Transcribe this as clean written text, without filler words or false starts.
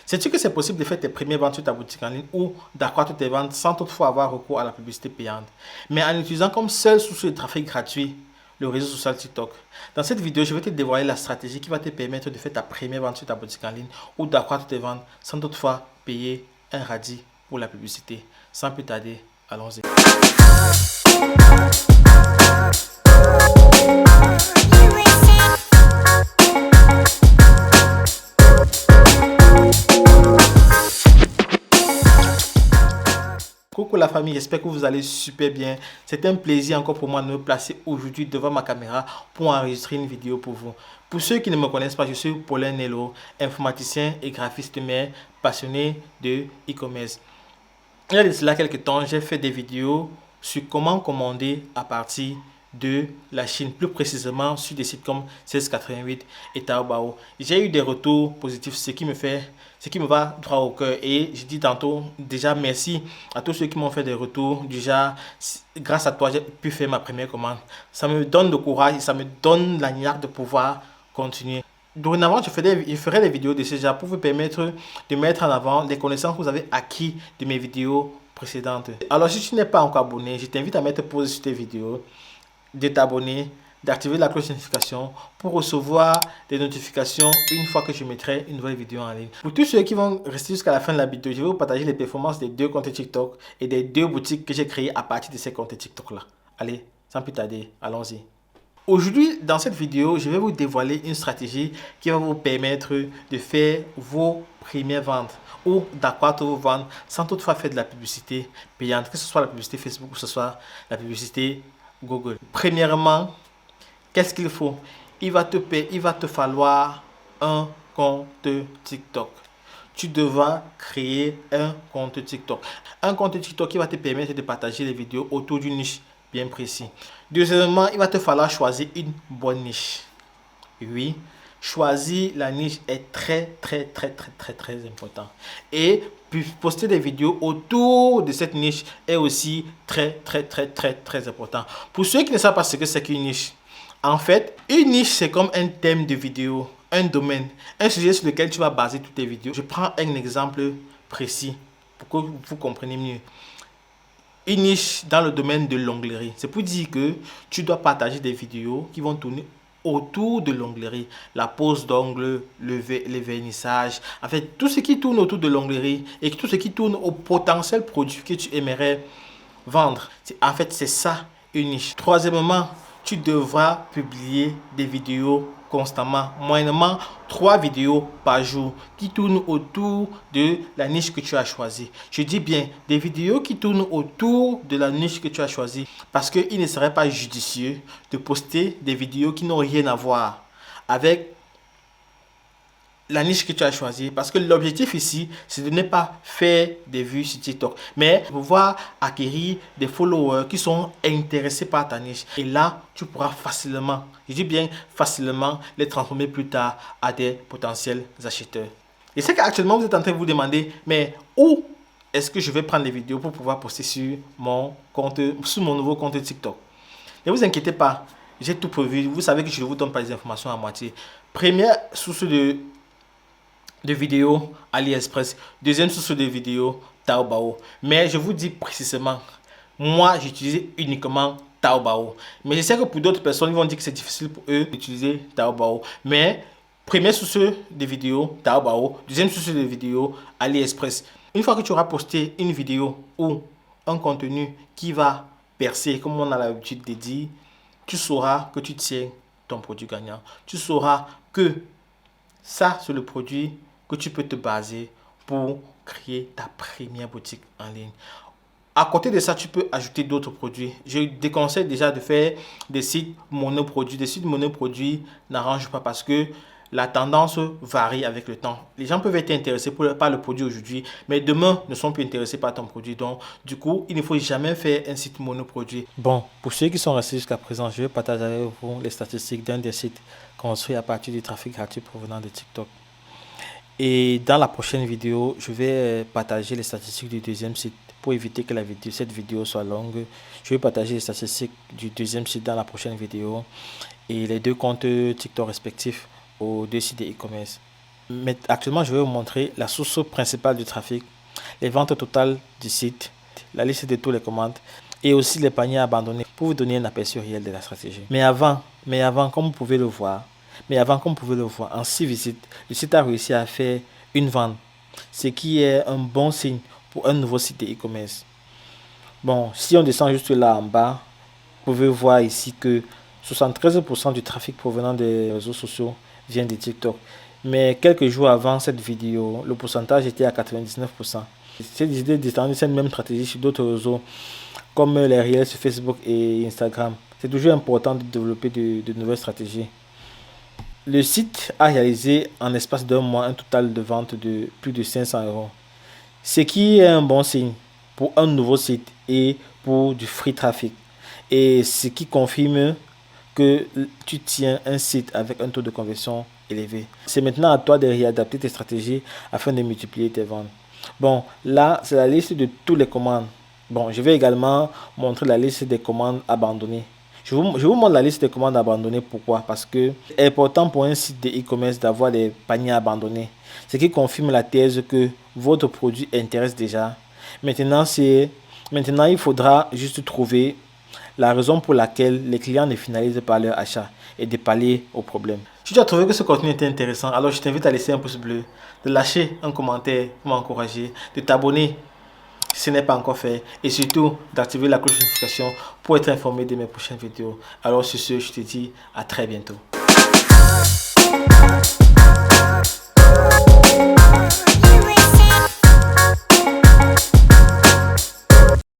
Sais-tu que c'est possible de faire tes premières ventes sur ta boutique en ligne ou d'accroître tes ventes sans toutefois avoir recours à la publicité payante, mais en utilisant comme seule source de trafic gratuit le réseau social TikTok? Dans cette vidéo, je vais te dévoiler la stratégie qui va te permettre de faire ta première vente sur ta boutique en ligne ou d'accroître tes ventes sans toutefois payer un radis pour la publicité. Sans plus tarder, allons-y. Coucou la famille, j'espère que vous allez super bien. C'est un plaisir encore pour moi de me placer aujourd'hui devant ma caméra pour enregistrer une vidéo pour vous. Pour ceux qui ne me connaissent pas, je suis Paulin Nello, informaticien et graphiste, mais passionné de e-commerce. Il y a de cela quelques temps, j'ai fait des vidéos sur comment commander à partir de la Chine, plus précisément sur des sites comme 1688 et Taobao. J'ai eu des retours positifs, ce qui me va droit au cœur, et je dis tantôt déjà merci à tous ceux qui m'ont fait des retours du genre grâce à toi j'ai pu faire ma première commande. Ça me donne le courage et ça me donne la niaque de pouvoir continuer. Dorénavant, je ferai des vidéos de ce genre pour vous permettre de mettre en avant les connaissances que vous avez acquis de mes vidéos précédentes. Alors, si tu n'es pas encore abonné, je t'invite à mettre pause sur tes vidéos, de t'abonner, d'activer la cloche de notification pour recevoir des notifications une fois que je mettrai une nouvelle vidéo en ligne. Pour tous ceux qui vont rester jusqu'à la fin de la vidéo, je vais vous partager les performances des 2 comptes TikTok et des 2 boutiques que j'ai créées à partir de ces comptes TikTok là. Allez, sans plus tarder, allons-y. Aujourd'hui, dans cette vidéo, je vais vous dévoiler une stratégie qui va vous permettre de faire vos premières ventes ou d'accroître vos ventes sans toutefois faire de la publicité payante, que ce soit la publicité Facebook ou que ce soit la publicité Google. Premièrement, qu'est-ce qu'il faut? Il va te falloir un compte TikTok. Tu devras créer un compte TikTok. Un compte TikTok qui va te permettre de partager les vidéos autour d'une niche bien précis. Deuxièmement, il va te falloir choisir une bonne niche. Oui, choisir la niche est très important. Et puis poster des vidéos autour de cette niche est aussi très important. Pour ceux qui ne savent pas ce que c'est qu'une niche, en fait, une niche c'est comme un thème de vidéo, un domaine, un sujet sur lequel tu vas baser toutes tes vidéos. Je prends un exemple précis pour que vous compreniez mieux. Une niche dans le domaine de l'onglerie. C'est pour dire que tu dois partager des vidéos qui vont tourner autour de l'onglerie. La pose d'ongles, les vernissages. En fait, tout ce qui tourne autour de l'onglerie et tout ce qui tourne au potentiel produit que tu aimerais vendre. En fait, c'est ça une niche. Troisièmement, tu devras publier des vidéos constamment, moyennement 3 vidéos par jour qui tournent autour de la niche que tu as choisie. Je dis bien des vidéos qui tournent autour de la niche que tu as choisie, parce qu'il ne serait pas judicieux de poster des vidéos qui n'ont rien à voir avec la niche que tu as choisie, parce que l'objectif ici, c'est de ne pas faire des vues sur TikTok, mais pouvoir acquérir des followers qui sont intéressés par ta niche. Et là, tu pourras facilement, je dis bien facilement, les transformer plus tard à des potentiels acheteurs. Et c'est qu'actuellement, vous êtes en train de vous demander, mais où est-ce que je vais prendre les vidéos pour pouvoir poster sur mon compte, sur mon nouveau compte TikTok? Ne vous inquiétez pas, j'ai tout prévu. Vous savez que je ne vous donne pas les informations à moitié. Première source de vidéos, AliExpress. Deuxième source de vidéos, Taobao. Mais je vous dis précisément, moi j'utilise uniquement Taobao. Mais je sais que pour d'autres personnes, ils vont dire que c'est difficile pour eux d'utiliser Taobao. Mais première source de vidéos, Taobao. Deuxième source de vidéos, AliExpress. Une fois que tu auras posté une vidéo ou un contenu qui va percer, comme on a l'habitude de dire, tu sauras que tu tiens ton produit gagnant. Tu sauras que ça, c'est le produit que tu peux te baser pour créer ta première boutique en ligne. À côté de ça, tu peux ajouter d'autres produits. Je déconseille déjà de faire des sites monoproduits. Des sites monoproduits n'arrangent pas parce que la tendance varie avec le temps. Les gens peuvent être intéressés par le produit aujourd'hui, mais demain ne sont plus intéressés par ton produit. Donc, du coup, il ne faut jamais faire un site monoproduit. Bon, pour ceux qui sont restés jusqu'à présent, je vais partager avec vous les statistiques d'un des sites construits à partir du trafic gratuit provenant de TikTok. Et dans la prochaine vidéo, je vais partager les statistiques du deuxième site. Pour éviter que cette vidéo soit longue, je vais partager les statistiques du deuxième site dans la prochaine vidéo et les 2 comptes TikTok respectifs aux 2 sites de e-commerce. Mais actuellement, je vais vous montrer la source principale du trafic, les ventes totales du site, la liste de toutes les commandes et aussi les paniers abandonnés pour vous donner un aperçu réel de la stratégie. Mais avant, comme vous pouvez le voir, en 6 visites, le site a réussi à faire une vente, ce qui est un bon signe pour un nouveau site de e-commerce. Bon, si on descend juste là en bas, vous pouvez voir ici que 73% du trafic provenant des réseaux sociaux vient de TikTok. Mais quelques jours avant cette vidéo, le pourcentage était à 99%. J'ai décidé d'étendre cette même stratégie sur d'autres réseaux comme les réels sur Facebook et Instagram. C'est toujours important de développer de nouvelles stratégies. Le site a réalisé en l'espace d'un mois un total de ventes de plus de 500 €. Ce qui est un bon signe pour un nouveau site et pour du free traffic. Et ce qui confirme que tu tiens un site avec un taux de conversion élevé. C'est maintenant à toi de réadapter tes stratégies afin de multiplier tes ventes. Bon, là, c'est la liste de toutes les commandes. Bon, je vais également montrer la liste des commandes abandonnées. Je vous montre la liste des commandes abandonnées. Pourquoi? Parce que c'est important pour un site de e-commerce d'avoir des paniers abandonnés. Ce qui confirme la thèse que votre produit intéresse déjà. Maintenant, il faudra juste trouver la raison pour laquelle les clients ne finalisent pas leur achat et de pallier au problème. Si tu as trouvé que ce contenu était intéressant, alors je t'invite à laisser un pouce bleu, de lâcher un commentaire pour m'encourager, de t'abonner si ce n'est pas encore fait et surtout d'activer la cloche de notification pour être informé de mes prochaines vidéos. Alors sur ce, je te dis à très bientôt.